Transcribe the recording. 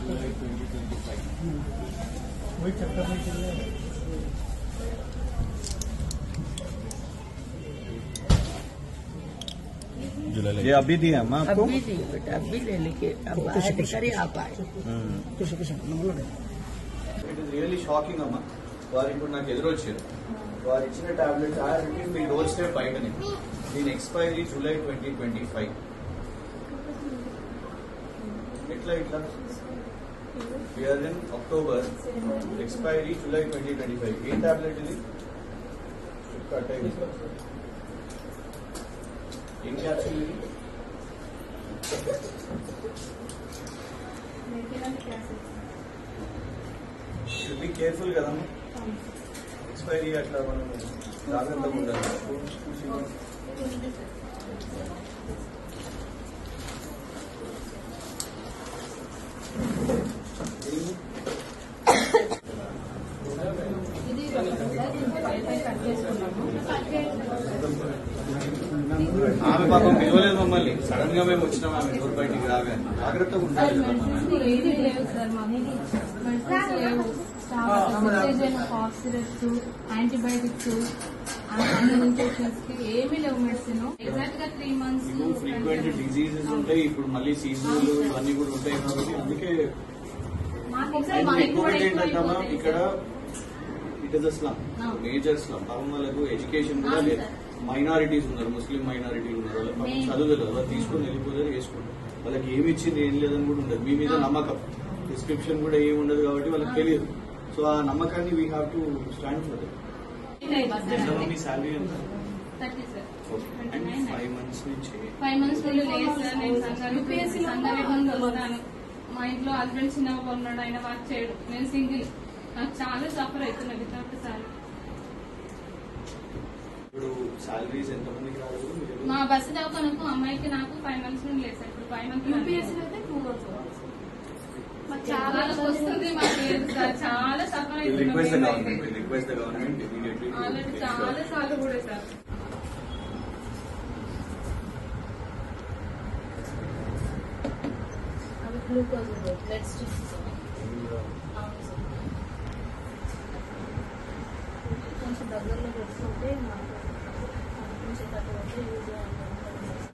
July 2025. वही चक्कर में चल रहा है। ये अभी दी है अम्मा आपको? अभी दी बेटा, अभी ले लेके अब अधिकारी आप आए। कुछ It is really shocking అమ్మా. వారు ఇప్పుడు నాకు ఎదురొచ్చారు. వారు ఇచ్చిన టాబ్లెట్స్ మీ డోర్ స్టెప్ బయటనే. దీని ఎక్స్పైరీ జూలై 2025. ఎట్లా we are in October, expiry July 2025. ఏ టాబ్లెట్ ఇది? ఏం క్యాప్సూల్ ఇది? షుడ్ బి కేర్ఫుల్ కదమ్మా. ఎక్స్పైరీ అట్లా మనం జాగ్రత్తగా ఉండాలి. ఆమె పాపం పిలవలేదు మమ్మల్ని, సడన్ గా మేము వచ్చినాం. ఆమె డోర్ బయటికి రాగా జాగ్రత్తగా ఉండాలి యాంటీబయాటిక్స్ ఇన్ఫెక్షన్స్ కి ఏమీ లేవు. మెడిసిన్ ఎగ్జాక్ట్ గా 3 months ఫ్రీక్వెంట్ డిజీజెస్ ఉంటాయి. ఇప్పుడు మళ్ళీ సీజనల్ అన్ని కూడా ఉంటాయి కాబట్టి అందుకే ఇంకొకటి ఏంటంటే ఇక్కడ it is a slum, major slum. పాపం వాళ్ళకు ఎడ్యుకేషన్ కూడా లేదు. మైనారిటీస్ ఉన్నారు, ముస్లిం మైనారిటీలు ఉన్నారు. వాళ్ళకి పాపం చదువులేదు, వాళ్ళు తీసుకుని వెళ్ళిపోతారు, వేసుకుంటారు. వాళ్ళకి ఏమి ఇచ్చింది ఏం లేదని కూడా ఉండదు. మీ మీద నమ్మకం, డిస్క్రిప్షన్ కూడా ఏమి ఉండదు కాబట్టి వాళ్ళకి తెలియదు. సో ఆ నమ్మకాన్ని we have to stand for that. Me salary ఎంత? 30 sir. 5 months నుంచి 5 months నుండి లేదు సార్. నేను సంగారెడ్డి వస్తాను. మా ఇంట్లో హస్బెండ్ చిన్నగా ఉన్నాడు, ఆయన వర్క్ చేయడు, నేను సింగిల్. నాకు చాలా సఫర్ అవుతున్నా వితౌట్ సాలరీ. ఇప్పుడు సాలరీస్ ఎంత మందికి రాలేదు? మా బస్సు దవాఖానకు అమ్మాయికి నాకు 5 months నుండి లేదు సార్. ఇప్పుడు 5 months చాలా వస్తుంది, మాకు లేదు సార్. చాలా సఫర్ రిక్వెస్ట్ ద అవుతున్నాం. Government immediately. ఆల్రెడీ చాలా సార్లు కూడా సార్. గ్లూకోజ్ బ్లడ్ స్టిక్స్ కొంచెం దగ్గరలో పెట్టుకుంటే మాకు కొంచెం తక్కువ యూజ్